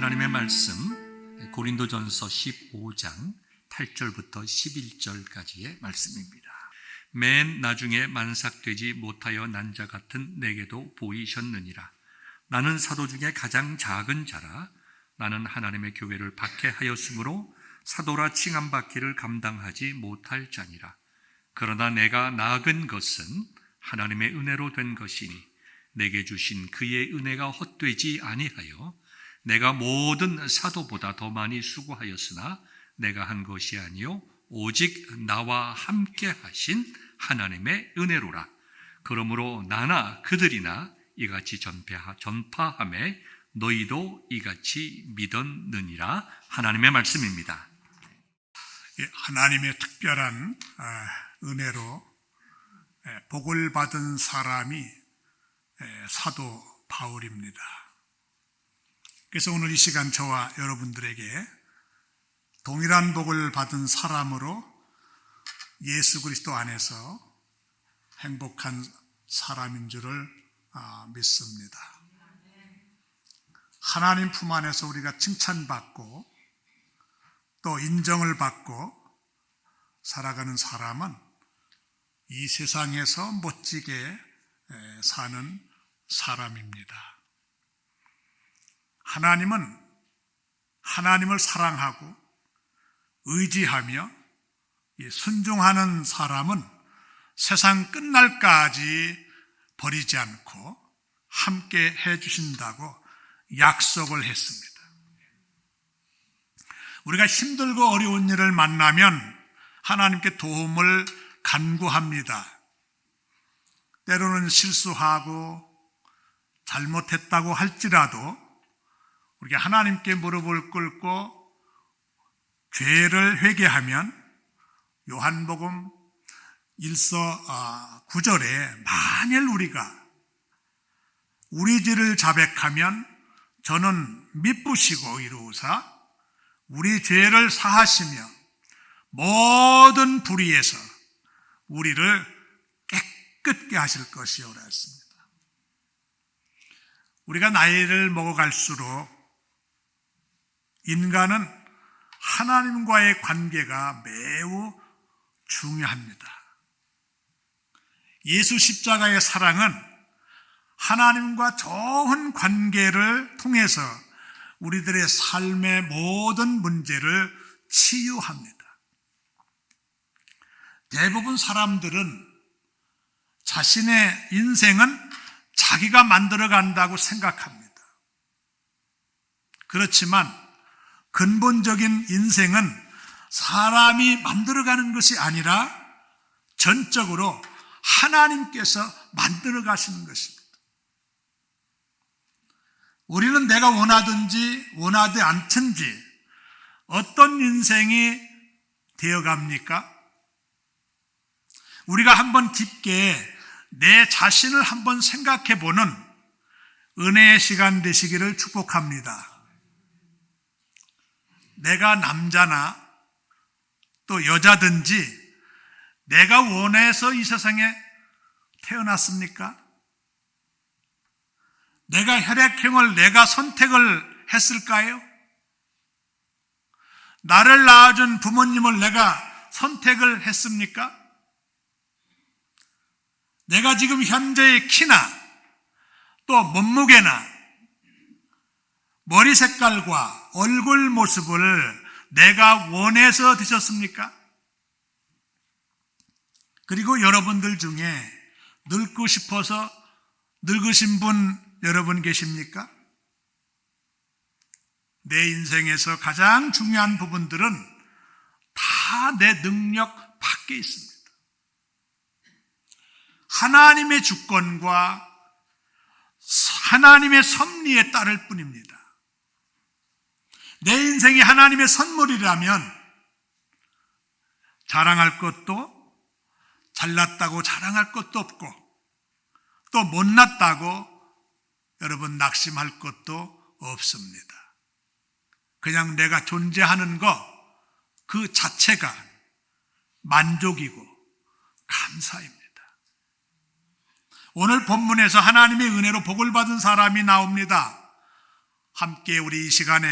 하나님의 말씀 고린도전서 15장 8절부터 11절까지의 말씀입니다. 맨 나중에 만삭되지 못하여 난 자 같은 내게도 보이셨느니라. 나는 사도 중에 가장 작은 자라. 나는 하나님의 교회를 박해하였으므로 사도라 칭함받기를 감당하지 못할 자니라. 그러나 내가 나은 것은 하나님의 은혜로 된 것이니 내게 주신 그의 은혜가 헛되지 아니하여 내가 모든 사도보다 더 많이 수고하였으나 내가 한 것이 아니요 오직 나와 함께 하신 하나님의 은혜로라. 그러므로 나나 그들이나 이같이 전파하매 너희도 이같이 믿었느니라. 하나님의 말씀입니다. 하나님의 특별한 은혜로 복을 받은 사람이 사도 바울입니다. 그래서 오늘 이 시간 저와 여러분들에게 동일한 복을 받은 사람으로 예수 그리스도 안에서 행복한 사람인 줄을 믿습니다. 하나님 품 안에서 우리가 칭찬받고 또 인정을 받고 살아가는 사람은 이 세상에서 멋지게 사는 사람입니다. 하나님은 하나님을 사랑하고 의지하며 순종하는 사람은 세상 끝날까지 버리지 않고 함께 해주신다고 약속을 했습니다. 우리가 힘들고 어려운 일을 만나면 하나님께 도움을 간구합니다. 때로는 실수하고 잘못했다고 할지라도 우리가 하나님께 무릎을 꿇고 죄를 회개하면 요한복음 1서 9절에 만일 우리가 우리 죄를 자백하면 저는 미쁘시고 이루사 우리 죄를 사하시며 모든 불의에서 우리를 깨끗게 하실 것이오라 했습니다. 우리가 나이를 먹어갈수록 인간은 하나님과의 관계가 매우 중요합니다. 예수 십자가의 사랑은 하나님과 좋은 관계를 통해서 우리들의 삶의 모든 문제를 치유합니다. 대부분 사람들은 자신의 인생은 자기가 만들어 간다고 생각합니다. 그렇지만 근본적인 인생은 사람이 만들어가는 것이 아니라 전적으로 하나님께서 만들어 가시는 것입니다. 우리는 내가 원하든지 원하지 않든지 어떤 인생이 되어갑니까? 우리가 한번 깊게 내 자신을 한번 생각해보는 은혜의 시간 되시기를 축복합니다. 내가 남자나 또 여자든지 내가 원해서 이 세상에 태어났습니까? 내가 혈액형을 내가 선택을 했을까요? 나를 낳아준 부모님을 내가 선택을 했습니까? 내가 지금 현재의 키나 또 몸무게나 머리 색깔과 얼굴 모습을 내가 원해서 드셨습니까? 그리고 여러분들 중에 늙고 싶어서 늙으신 분 여러분 계십니까? 내 인생에서 가장 중요한 부분들은 다 내 능력 밖에 있습니다. 하나님의 주권과 하나님의 섭리에 따를 뿐입니다. 내 인생이 하나님의 선물이라면 자랑할 것도 잘났다고 자랑할 것도 없고 또 못났다고 여러분 낙심할 것도 없습니다. 그냥 내가 존재하는 것 그 자체가 만족이고 감사입니다. 오늘 본문에서 하나님의 은혜로 복을 받은 사람이 나옵니다. 함께 우리 이 시간에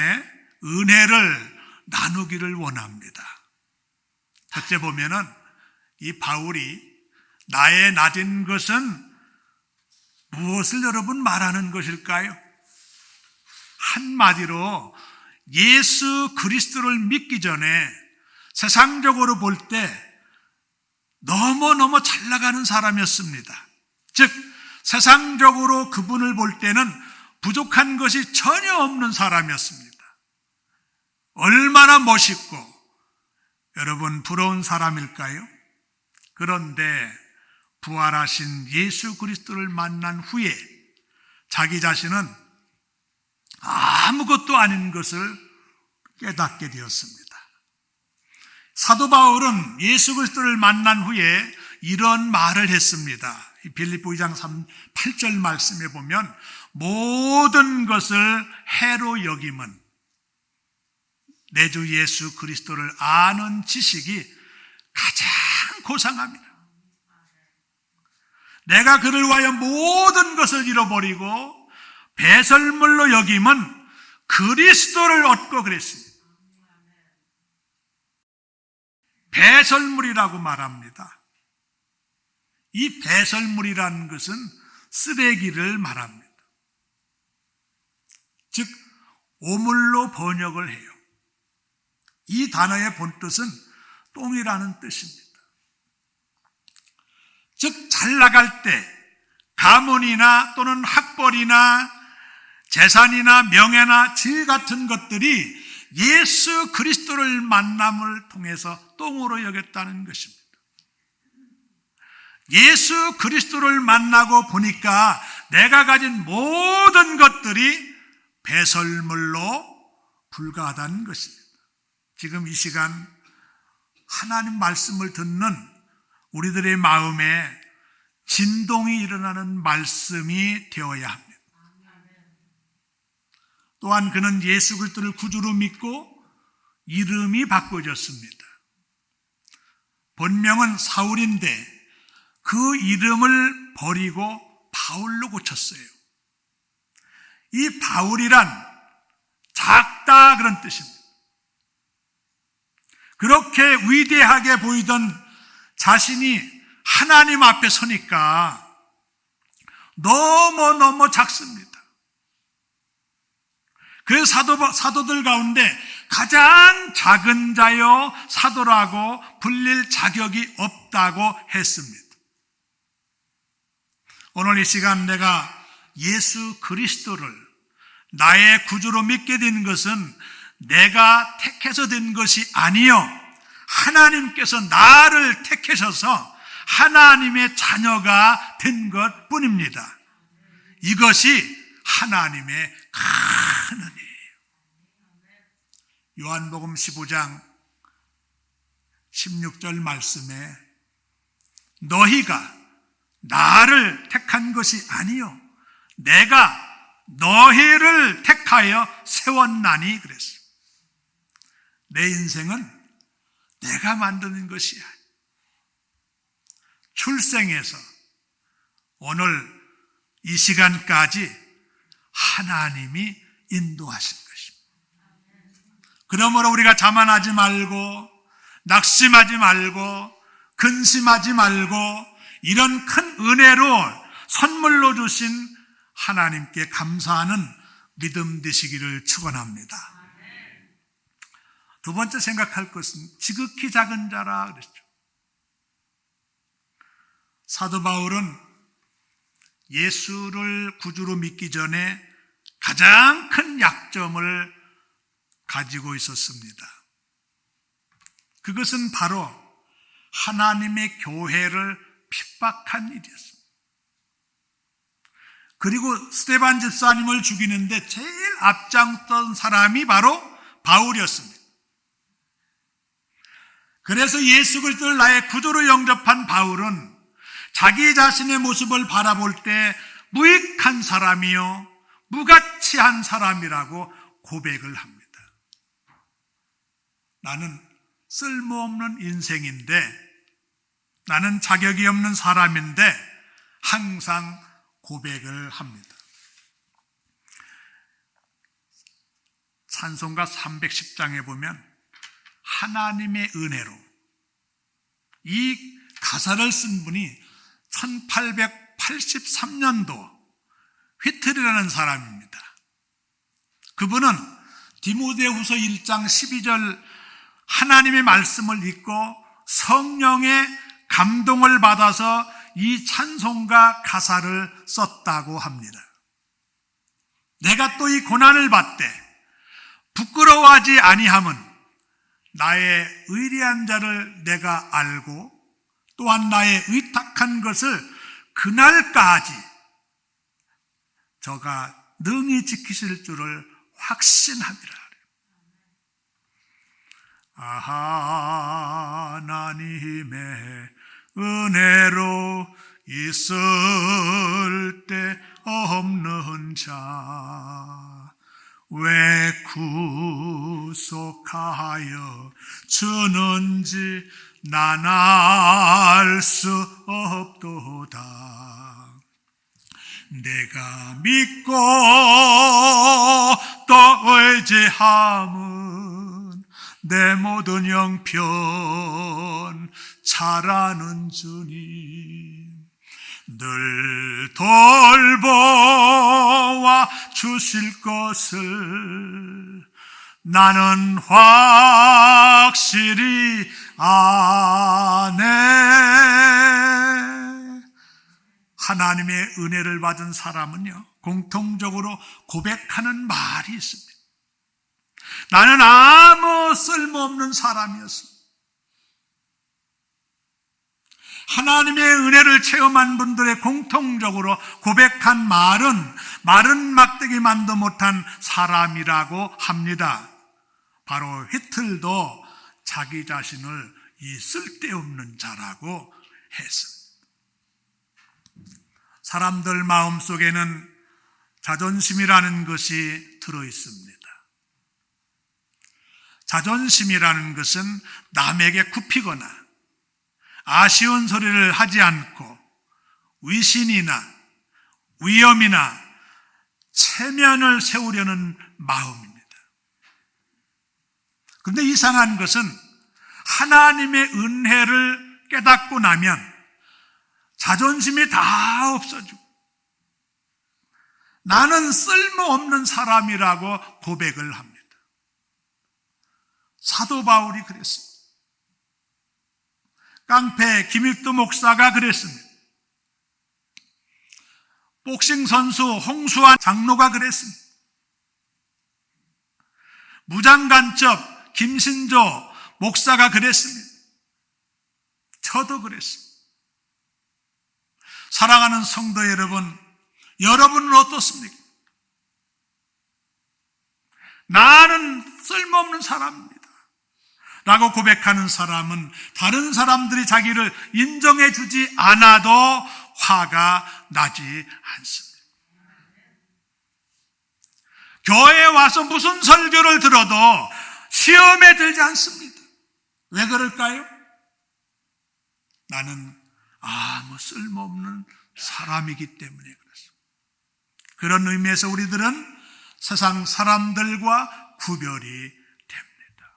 은혜를 나누기를 원합니다. 첫째 보면은 이 바울이 나의 낮은 것은 무엇을 여러분 말하는 것일까요? 한마디로 예수 그리스도를 믿기 전에 세상적으로 볼 때 너무너무 잘 나가는 사람이었습니다. 즉 세상적으로 그분을 볼 때는 부족한 것이 전혀 없는 사람이었습니다. 얼마나 멋있고 여러분 부러운 사람일까요? 그런데 부활하신 예수 그리스도를 만난 후에 자기 자신은 아무것도 아닌 것을 깨닫게 되었습니다. 사도 바울은 예수 그리스도를 만난 후에 이런 말을 했습니다. 빌립보 2장 8절 말씀에 보면 모든 것을 해로 여김은 내 주 예수 그리스도를 아는 지식이 가장 고상합니다. 내가 그를 위하여 모든 것을 잃어버리고 배설물로 여김은 그리스도를 얻고 그랬습니다. 배설물이라고 말합니다. 이 배설물이라는 것은 쓰레기를 말합니다. 즉 오물로 번역을 해요. 이 단어의 본뜻은 똥이라는 뜻입니다. 즉 잘 나갈 때 가문이나 또는 학벌이나 재산이나 명예나 지위 같은 것들이 예수 그리스도를 만남을 통해서 똥으로 여겼다는 것입니다. 예수 그리스도를 만나고 보니까 내가 가진 모든 것들이 배설물로 불과하다는 것입니다. 지금 이 시간 하나님 말씀을 듣는 우리들의 마음에 진동이 일어나는 말씀이 되어야 합니다. 또한 그는 예수 그리스도를 구주로 믿고 이름이 바꿔졌습니다. 본명은 사울인데 그 이름을 버리고 바울로 고쳤어요. 이 바울이란 작다 그런 뜻입니다. 그렇게 위대하게 보이던 자신이 하나님 앞에 서니까 너무너무 작습니다. 그래서 사도들 가운데 가장 작은 자여 사도라고 불릴 자격이 없다고 했습니다. 오늘 이 시간 내가 예수 그리스도를 나의 구주로 믿게 된 것은 내가 택해서 된 것이 아니요 하나님께서 나를 택하셔서 하나님의 자녀가 된 것 뿐입니다. 이것이 하나님의 큰 은혜예요. 요한복음 15장 16절 말씀에 너희가 나를 택한 것이 아니요 내가 너희를 택하여 세웠나니 그랬어요. 내 인생은 내가 만드는 것이야. 출생에서 오늘 이 시간까지 하나님이 인도하신 것입니다. 그러므로 우리가 자만하지 말고 낙심하지 말고 근심하지 말고 이런 큰 은혜로 선물로 주신 하나님께 감사하는 믿음 되시기를 축원합니다. 두 번째 생각할 것은 지극히 작은 자라 그랬죠. 사도 바울은 예수를 구주로 믿기 전에 가장 큰 약점을 가지고 있었습니다. 그것은 바로 하나님의 교회를 핍박한 일이었습니다. 그리고 스데반 집사님을 죽이는데 제일 앞장선 사람이 바로 바울이었습니다. 그래서 예수 그리스도를 나의 구주로 영접한 바울은 자기 자신의 모습을 바라볼 때 무익한 사람이요 무가치한 사람이라고 고백을 합니다. 나는 쓸모없는 인생인데 나는 자격이 없는 사람인데 항상 고백을 합니다. 찬송가 310장에 보면 하나님의 은혜로, 이 가사를 쓴 분이 1883년도 휘틀이라는 사람입니다. 그분은 디모데후서 1장 12절 하나님의 말씀을 읽고 성령의 감동을 받아서 이 찬송가 가사를 썼다고 합니다. 내가 또 이 고난을 받되 부끄러워하지 아니함은 나의 의리한 자를 내가 알고 또한 나의 의탁한 것을 그날까지 저가 능히 지키실 줄을 확신함이라. 하나님의 은혜로 있을 때 없는 자 왜 구속하여 주는지 난 알 수 없도다. 내가 믿고 또 의지함은 내 모든 형편 잘 아는 주님 늘 돌보아 주실 것을 나는 확실히 아네. 하나님의 은혜를 받은 사람은요, 공통적으로 고백하는 말이 있습니다. 나는 아무 쓸모없는 사람이었습니다. 하나님의 은혜를 체험한 분들의 공통적으로 고백한 말은 마른 막대기 만도 못한 사람이라고 합니다. 바로 히틀도 자기 자신을 이 쓸데없는 자라고 했습니다. 사람들 마음속에는 자존심이라는 것이 들어있습니다. 자존심이라는 것은 남에게 굽히거나 아쉬운 소리를 하지 않고 위신이나 위험이나 체면을 세우려는 마음입니다. 그런데 이상한 것은 하나님의 은혜를 깨닫고 나면 자존심이 다 없어지고 나는 쓸모없는 사람이라고 고백을 합니다. 사도 바울이 그랬습니다. 깡패 김익두 목사가 그랬습니다. 복싱 선수 홍수환 장로가 그랬습니다. 무장간첩 김신조 목사가 그랬습니다. 저도 그랬습니다. 사랑하는 성도 여러분, 여러분은 어떻습니까? 나는 쓸모없는 사람입니다 라고 고백하는 사람은 다른 사람들이 자기를 인정해 주지 않아도 화가 나지 않습니다. 교회에 와서 무슨 설교를 들어도 시험에 들지 않습니다. 왜 그럴까요? 나는 아무 쓸모없는 사람이기 때문에 그렇습니다. 그런 의미에서 우리들은 세상 사람들과 구별이 됩니다.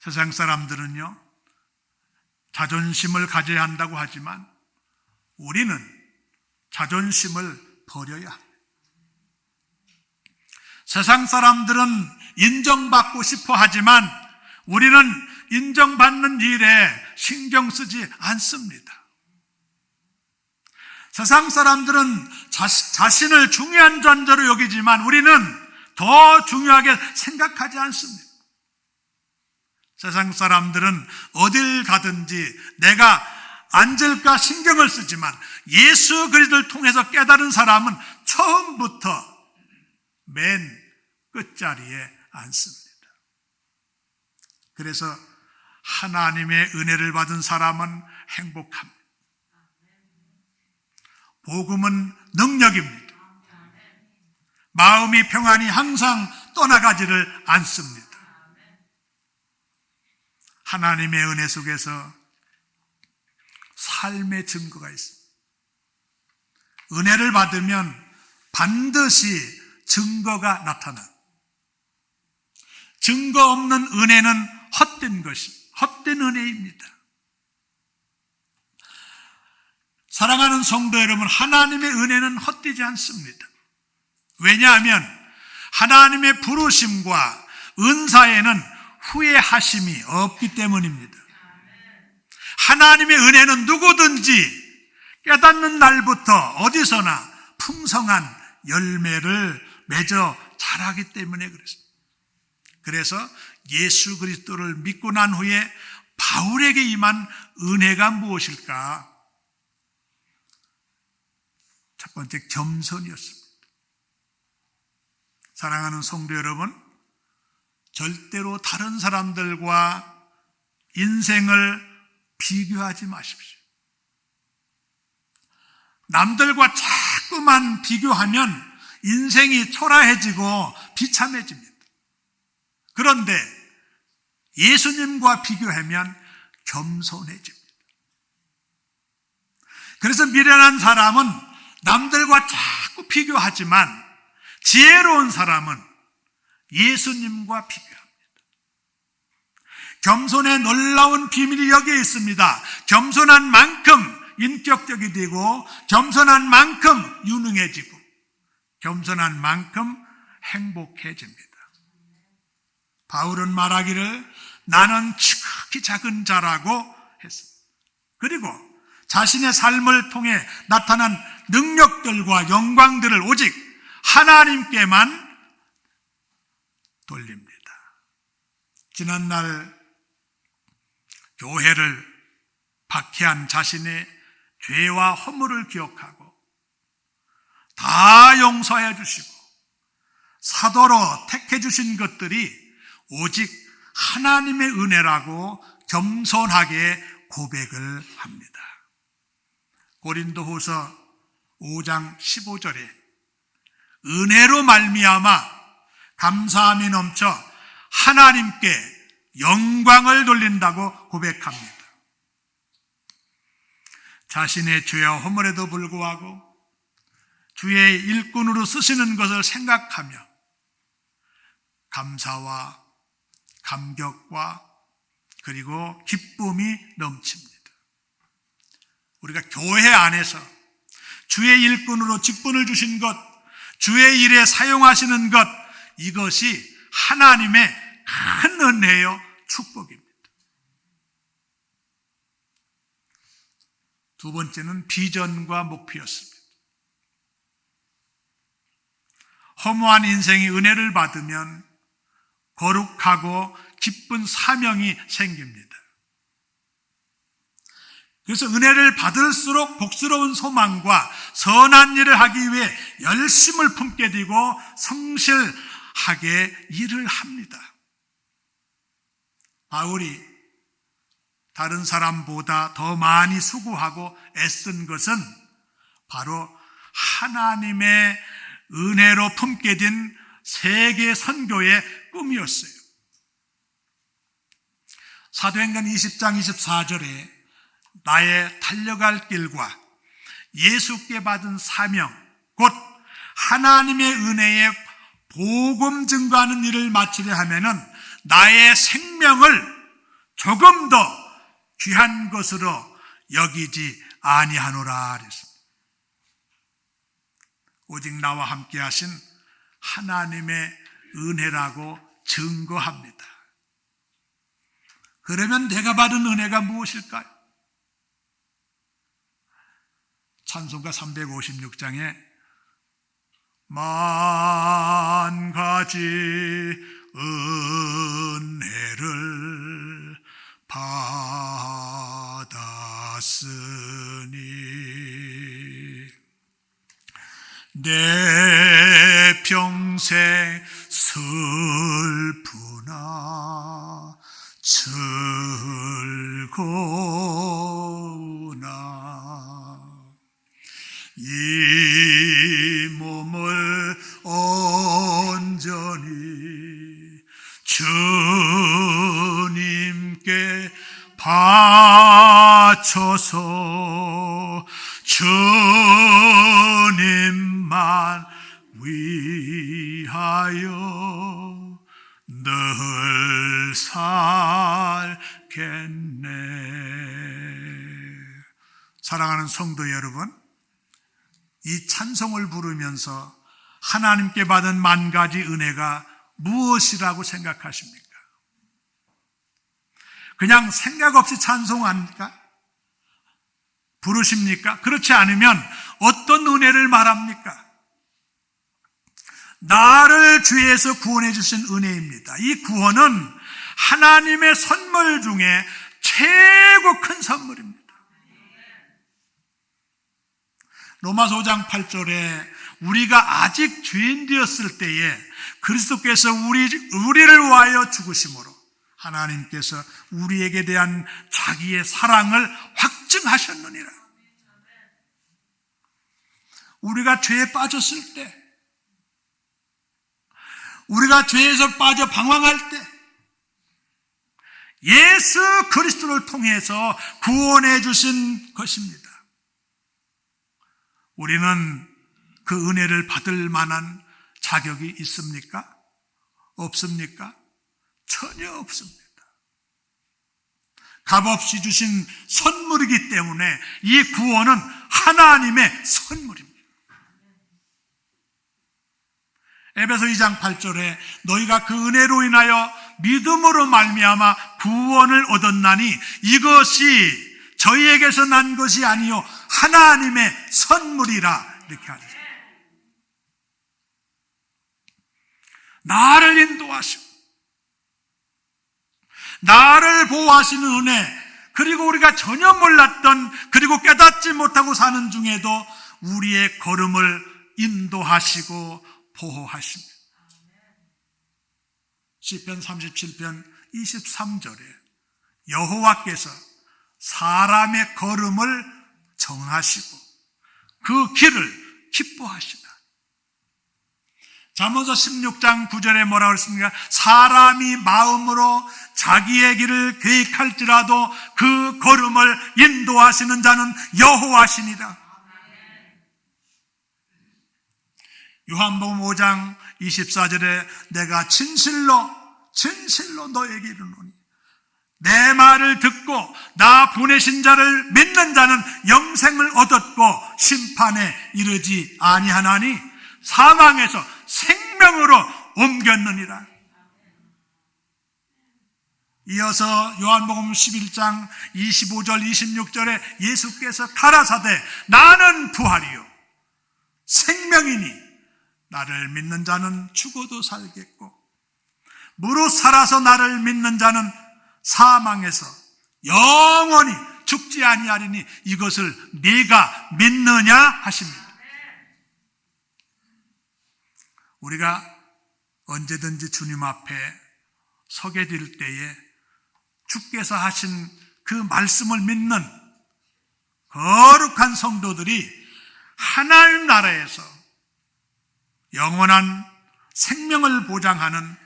세상 사람들은요, 자존심을 가져야 한다고 하지만 우리는 자존심을 버려야 합니다. 세상 사람들은 인정받고 싶어 하지만 우리는 인정받는 일에 신경 쓰지 않습니다. 세상 사람들은 자신을 중요한 존재로 여기지만 우리는 더 중요하게 생각하지 않습니다. 세상 사람들은 어딜 가든지 내가 앉을까 신경을 쓰지만 예수 그리스도를 통해서 깨달은 사람은 처음부터 맨 끝자리에 앉습니다. 그래서 하나님의 은혜를 받은 사람은 행복합니다. 복음은 능력입니다. 마음이 평안히 항상 떠나가지를 않습니다. 하나님의 은혜 속에서 삶의 증거가 있습니다. 은혜를 받으면 반드시 증거가 나타나. 증거 없는 은혜는 헛된 것입니다. 헛된 은혜입니다. 사랑하는 성도 여러분, 하나님의 은혜는 헛되지 않습니다. 왜냐하면 하나님의 부르심과 은사에는 후회하심이 없기 때문입니다. 하나님의 은혜는 누구든지 깨닫는 날부터 어디서나 풍성한 열매를 맺어 자라기 때문에 그렇습니다. 그래서 예수 그리스도를 믿고 난 후에 바울에게 임한 은혜가 무엇일까? 첫 번째, 겸손이었습니다. 사랑하는 성도 여러분, 절대로 다른 사람들과 인생을 비교하지 마십시오. 남들과 자꾸만 비교하면 인생이 초라해지고 비참해집니다. 그런데 예수님과 비교하면 겸손해집니다. 그래서 미련한 사람은 남들과 자꾸 비교하지만 지혜로운 사람은 예수님과 비교합니다. 겸손의 놀라운 비밀이 여기에 있습니다. 겸손한 만큼 인격적이 되고, 겸손한 만큼 유능해지고, 겸손한 만큼 행복해집니다. 바울은 말하기를 나는 지극히 작은 자라고 했습니다. 그리고 자신의 삶을 통해 나타난 능력들과 영광들을 오직 하나님께만 돌립니다. 지난날 교회를 박해한 자신의 죄와 허물을 기억하고 다 용서해 주시고 사도로 택해 주신 것들이 오직 하나님의 은혜라고 겸손하게 고백을 합니다. 고린도후서 5장 15절에 은혜로 말미암아 감사함이 넘쳐 하나님께 영광을 돌린다고 고백합니다. 자신의 죄와 허물에도 불구하고 주의 일꾼으로 쓰시는 것을 생각하며 감사와 감격과 그리고 기쁨이 넘칩니다. 우리가 교회 안에서 주의 일꾼으로 직분을 주신 것, 주의 일에 사용하시는 것, 이것이 하나님의 큰 은혜요 축복입니다. 두 번째는 비전과 목표였습니다. 허무한 인생이 은혜를 받으면 거룩하고 기쁜 사명이 생깁니다. 그래서 은혜를 받을수록 복스러운 소망과 선한 일을 하기 위해 열심을 품게 되고 성실하게 일을 합니다. 바울이 다른 사람보다 더 많이 수고하고 애쓴 것은 바로 하나님의 은혜로 품게 된 세계 선교의 꿈이었어요. 사도행전 20장 24절에 나의 달려갈 길과 예수께 받은 사명, 곧 하나님의 은혜에 복음 증거하는 일을 마치려 하면은 나의 생명을 조금 더 귀한 것으로 여기지 아니하노라 그랬습니다. 오직 나와 함께 하신 하나님의 은혜라고 증거합니다. 그러면 내가 받은 은혜가 무엇일까요? 찬송가 356장에 만 가지 은혜를 받았으니 내 평생 슬프나 즐거우나 이 몸을 온전히 주님께 바쳐서 주님만 늘 살겠네. 사랑하는 성도 여러분, 이 찬송을 부르면서 하나님께 받은 만 가지 은혜가 무엇이라고 생각하십니까? 그냥 생각 없이 찬송합니까? 부르십니까? 그렇지 않으면 어떤 은혜를 말합니까? 나를 죄에서 구원해 주신 은혜입니다. 이 구원은 하나님의 선물 중에 최고 큰 선물입니다. 로마서 5장 8절에 우리가 아직 죄인 되었을 때에 그리스도께서 우리를 위하여 죽으심으로 하나님께서 우리에게 대한 자기의 사랑을 확증하셨느니라. 우리가 죄에 빠졌을 때, 우리가 죄에서 빠져 방황할 때 예수 그리스도를 통해서 구원해 주신 것입니다. 우리는 그 은혜를 받을 만한 자격이 있습니까? 없습니까? 전혀 없습니다. 값없이 주신 선물이기 때문에 이 구원은 하나님의 선물입니다. 에베소 2장 8절에 너희가 그 은혜로 인하여 믿음으로 말미암아 구원을 얻었나니 이것이 저희에게서 난 것이 아니요 하나님의 선물이라 이렇게 하죠. 나를 인도하시고 나를 보호하시는 은혜, 그리고 우리가 전혀 몰랐던 그리고 깨닫지 못하고 사는 중에도 우리의 걸음을 인도하시고 보호하십니다. 시편 37편 23절에 여호와께서 사람의 걸음을 정하시고 그 길을 기뻐하시다. 잠언서 16장 9절에 뭐라고 했습니까? 사람이 마음으로 자기의 길을 계획할지라도 그 걸음을 인도하시는 자는 여호와시니라. 요한복음 5장 24절에 내가 진실로 너에게 이르노니 내 말을 듣고 나 보내신 자를 믿는 자는 영생을 얻었고 심판에 이르지 아니하나니 사망에서 생명으로 옮겼느니라. 이어서 요한복음 11장 25절 26절에 예수께서 가라사대 나는 부활이요 생명이니 나를 믿는 자는 죽어도 살겠고 무릇 살아서 나를 믿는 자는 사망에서 영원히 죽지 아니하리니 이것을 네가 믿느냐 하십니다. 우리가 언제든지 주님 앞에 서게 될 때에 주께서 하신 그 말씀을 믿는 거룩한 성도들이 하나님 나라에서 영원한 생명을 보장하는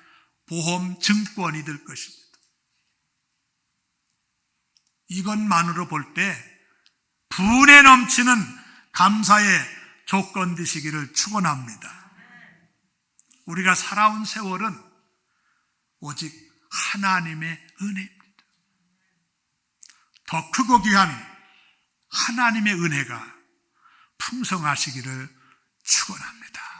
보험 증권이 될 것입니다. 이것만으로 볼 때 분에 넘치는 감사의 조건 되시기를 축원합니다. 우리가 살아온 세월은 오직 하나님의 은혜입니다. 더 크고 귀한 하나님의 은혜가 풍성하시기를 축원합니다.